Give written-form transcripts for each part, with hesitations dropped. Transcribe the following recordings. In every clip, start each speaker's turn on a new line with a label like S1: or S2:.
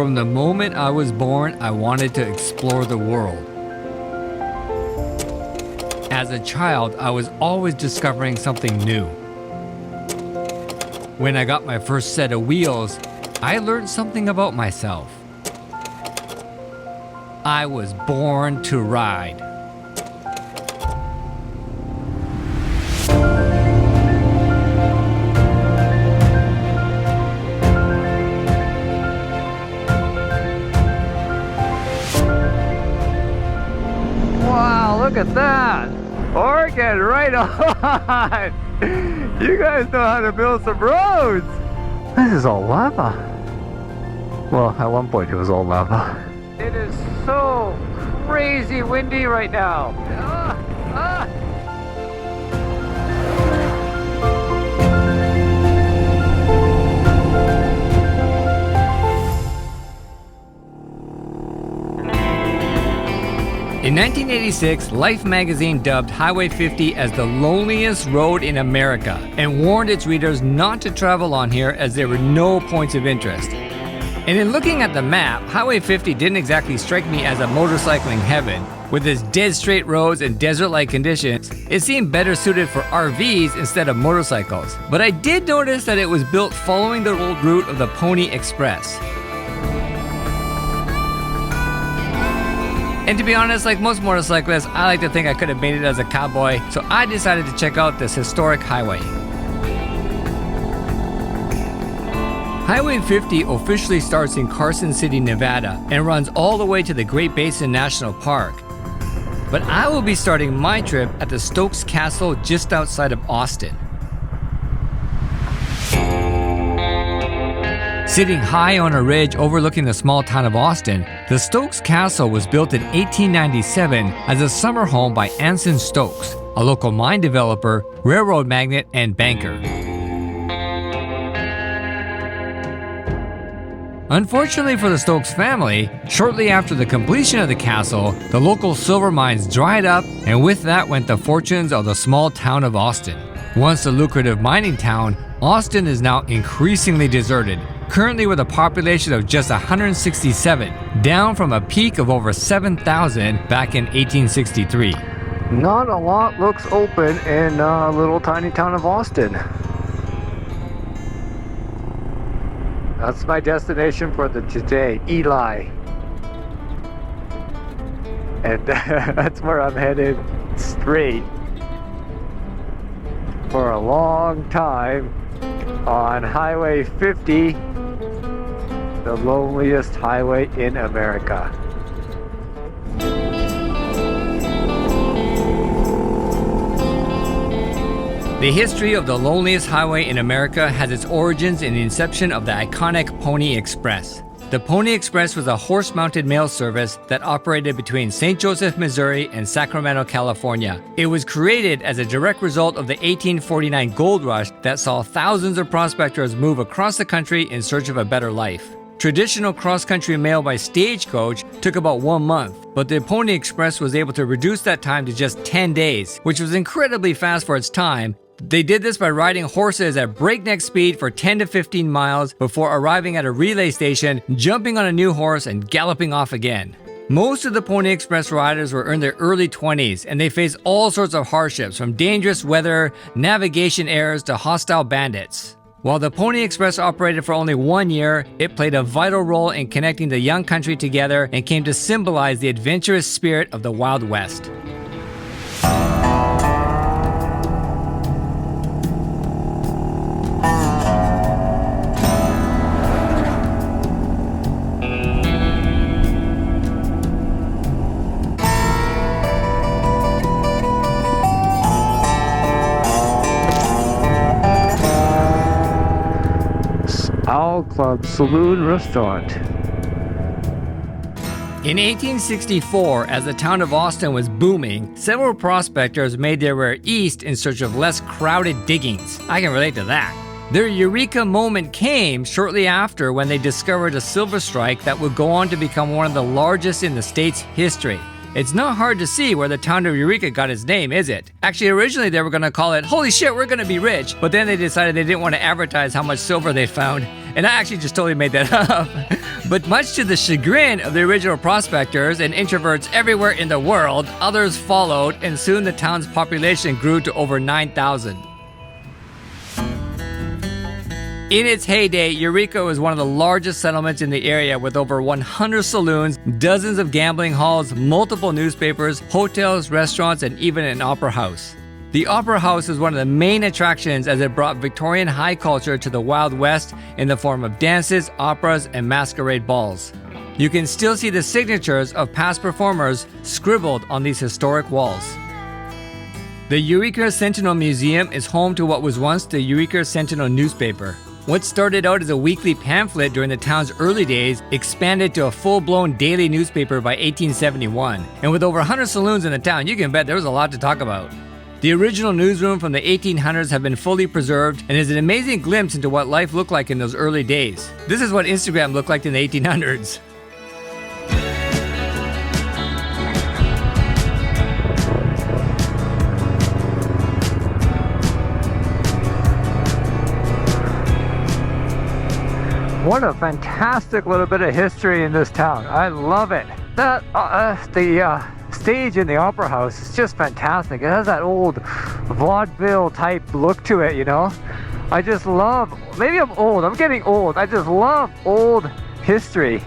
S1: From the moment I was born, I wanted to explore the world. As a child, I was always discovering something new. When I got my first set of wheels, I learned something about myself. I was born to ride. Wow, look at that! Oregon, right on! You guys know how to build some roads! This is all lava. Well, at one point it was all lava. It is so crazy windy right now. In 1986, Life magazine dubbed Highway 50 as the loneliest road in America and warned its readers not to travel on here as there were no points of interest. And in looking at the map, Highway 50 didn't exactly strike me as a motorcycling heaven. With its dead straight roads and desert-like conditions, it seemed better suited for RVs instead of motorcycles. But I did notice that it was built following the old route of the Pony Express. And to be honest, like most motorcyclists, I like to think I could have made it as a cowboy, so I decided to check out this historic highway. Highway 50 officially starts in Carson City, Nevada, and runs all the way to the Great Basin National Park. But I will be starting my trip at the Stokes Castle just outside of Austin. Sitting high on a ridge overlooking the small town of Austin, the Stokes Castle was built in 1897 as a summer home by Anson Stokes, a local mine developer, railroad magnate, and banker. Unfortunately for the Stokes family, shortly after the completion of the castle, the local silver mines dried up, and with that went the fortunes of the small town of Austin. Once a lucrative mining town, Austin is now increasingly deserted, currently with a population of just 167, down from a peak of over 7,000 back in 1863. Not a lot looks open in a little tiny town of Austin. That's my destination for today, Eli. And that's where I'm headed straight for a long time on Highway 50, the loneliest highway in America. The history of the loneliest highway in America has its origins in the inception of the iconic Pony Express. The Pony Express was a horse-mounted mail service that operated between St. Joseph, Missouri and Sacramento, California. It was created as a direct result of the 1849 gold rush that saw thousands of prospectors move across the country in search of a better life. Traditional cross-country mail by stagecoach took about 1 month, but the Pony Express was able to reduce that time to just 10 days, which was incredibly fast for its time. They did this by riding horses at breakneck speed for 10 to 15 miles before arriving at a relay station, jumping on a new horse, and galloping off again. Most of the Pony Express riders were in their early 20s, and they faced all sorts of hardships, from dangerous weather, navigation errors, to hostile bandits. While the Pony Express operated for only 1 year, it played a vital role in connecting the young country together and came to symbolize the adventurous spirit of the Wild West. Owl Club Saloon Restaurant. In 1864, as the town of Austin was booming, several prospectors made their way east in search of less crowded diggings. I can relate to that. Their eureka moment came shortly after when they discovered a silver strike that would go on to become one of the largest in the state's history. It's not hard to see where the town of Eureka got its name, is it? Actually, originally they were going to call it, "Holy shit, we're going to be rich," but then they decided they didn't want to advertise how much silver they found, and I actually just totally made that up. But much to the chagrin of the original prospectors and introverts everywhere in the world, others followed, and soon the town's population grew to over 9,000. In its heyday, Eureka was one of the largest settlements in the area with over 100 saloons, dozens of gambling halls, multiple newspapers, hotels, restaurants, and even an opera house. The Opera House was one of the main attractions as it brought Victorian high culture to the Wild West in the form of dances, operas, and masquerade balls. You can still see the signatures of past performers scribbled on these historic walls. The Eureka Sentinel Museum is home to what was once the Eureka Sentinel newspaper. What started out as a weekly pamphlet during the town's early days expanded to a full-blown daily newspaper by 1871. And with over 100 saloons in the town, you can bet there was a lot to talk about. The original newsroom from the 1800s have been fully preserved and is an amazing glimpse into what life looked like in those early days. This is what Instagram looked like in the 1800s. What a fantastic little bit of history in this town. I love it. The stage in the Opera House is just fantastic. It has that old vaudeville type look to it, you know? I just love, maybe I'm old, I'm getting old. I just love old history.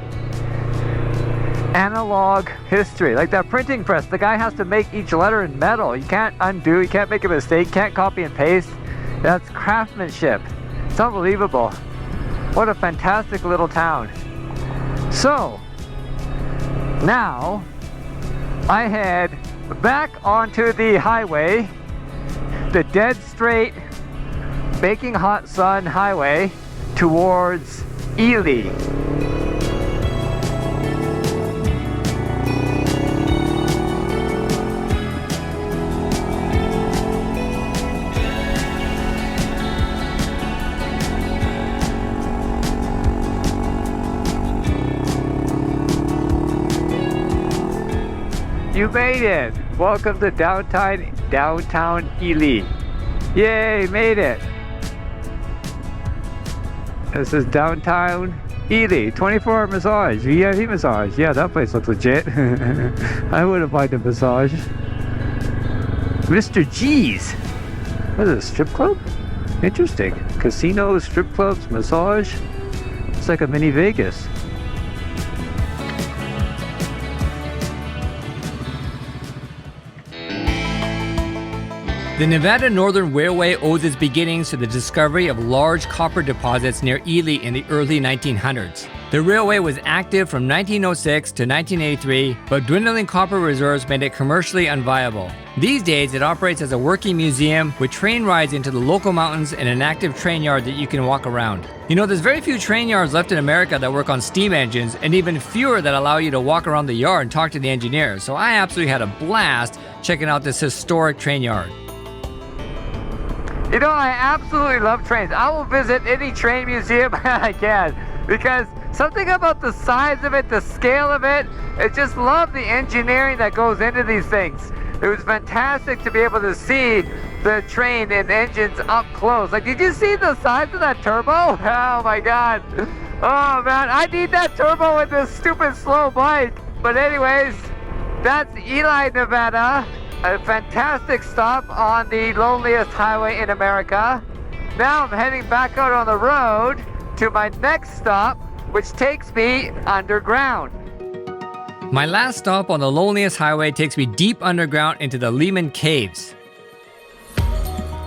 S1: Analog history, like that printing press. The guy has to make each letter in metal. You can't undo, you can't make a mistake, can't copy and paste. That's craftsmanship. It's unbelievable. What a fantastic little town. So, now I head back onto the highway, the dead straight, baking hot sun highway towards Ely. You made it! Welcome to downtown Ely. Yay, made it! This is downtown Ely, 24-hour massage, VIP massage. Yeah, that place looks legit. I wouldn't mind a massage. Mr. G's! What is this, strip club? Interesting. Casinos, strip clubs, massage. It's like a mini Vegas. The Nevada Northern Railway owes its beginnings to the discovery of large copper deposits near Ely in the early 1900s. The railway was active from 1906 to 1983, but dwindling copper reserves made it commercially unviable. These days, it operates as a working museum with train rides into the local mountains and an active train yard that you can walk around. You know, there's very few train yards left in America that work on steam engines, and even fewer that allow you to walk around the yard and talk to the engineers. So I absolutely had a blast checking out this historic train yard. You know, I absolutely love trains. I will visit any train museum I can, because something about the size of it, the scale of it, I just love the engineering that goes into these things. It was fantastic to be able to see the train and engines up close. Like, did you see the size of that turbo? Oh my God. Oh man, I need that turbo with this stupid slow bike. But anyways, that's Ely, Nevada. A fantastic stop on the loneliest highway in America. Now I'm heading back out on the road to my next stop, which takes me underground. My last stop on the loneliest highway takes me deep underground into the Lehman Caves.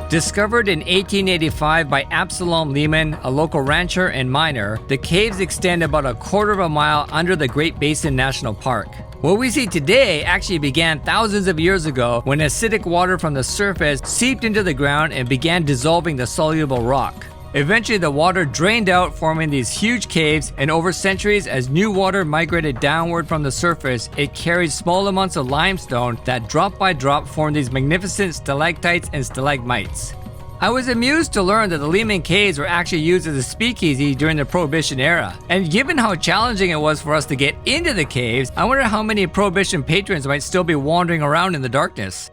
S1: Discovered in 1885 by Absalom Lehman, a local rancher and miner, the caves extend about a quarter of a mile under the Great Basin National Park. What we see today actually began thousands of years ago when acidic water from the surface seeped into the ground and began dissolving the soluble rock. Eventually the water drained out, forming these huge caves, and over centuries, as new water migrated downward from the surface, it carried small amounts of limestone that drop by drop formed these magnificent stalactites and stalagmites. I was amused to learn that the Lehman Caves were actually used as a speakeasy during the Prohibition era. And given how challenging it was for us to get into the caves, I wonder how many Prohibition patrons might still be wandering around in the darkness.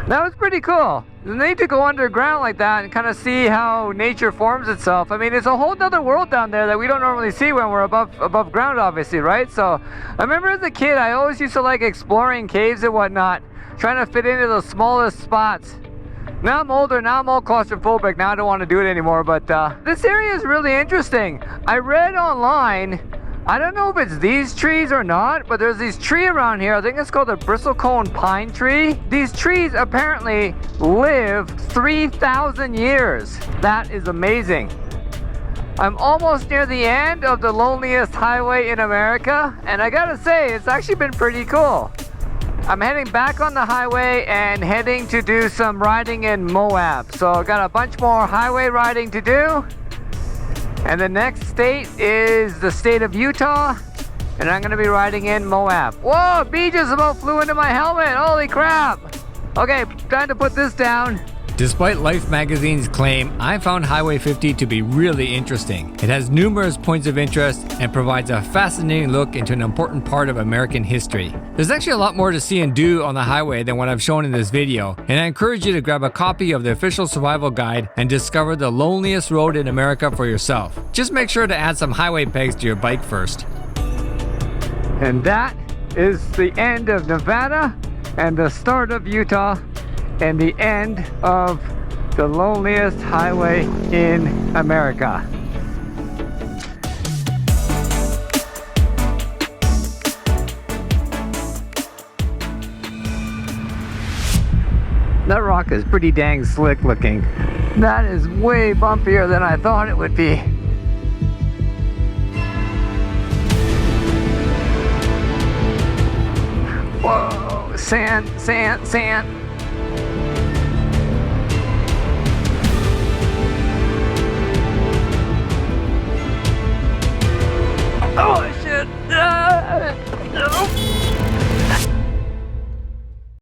S1: That was pretty cool. The need to go underground like that and kind of see how nature forms itself. I mean, it's a whole other world down there that we don't normally see when we're above ground, obviously, right? So I remember as a kid, I always used to like exploring caves and whatnot, trying to fit into the smallest spots. Now I'm older, now I'm all claustrophobic, now I don't want to do it anymore, but this area is really interesting. I read online, I don't know if it's these trees or not, but there's this tree around here, I think it's called a bristlecone pine tree. These trees apparently live 3,000 years. That is amazing. I'm almost near the end of the loneliest highway in America, and I gotta say, it's actually been pretty cool. I'm heading back on the highway and heading to do some riding in Moab. So I got a bunch more highway riding to do. And the next state is the state of Utah. And I'm gonna be riding in Moab. Whoa, a bee just about flew into my helmet. Holy crap. Okay, time to put this down. Despite Life magazine's claim, I found Highway 50 to be really interesting. It has numerous points of interest and provides a fascinating look into an important part of American history. There's actually a lot more to see and do on the highway than what I've shown in this video, and I encourage you to grab a copy of the official survival guide and discover the loneliest road in America for yourself. Just make sure to add some highway pegs to your bike first. And that is the end of Nevada and the start of Utah, and the end of the loneliest highway in America. That rock is pretty dang slick looking. That is way bumpier than I thought it would be. Whoa, sand, sand, sand. Oh shit! Oh.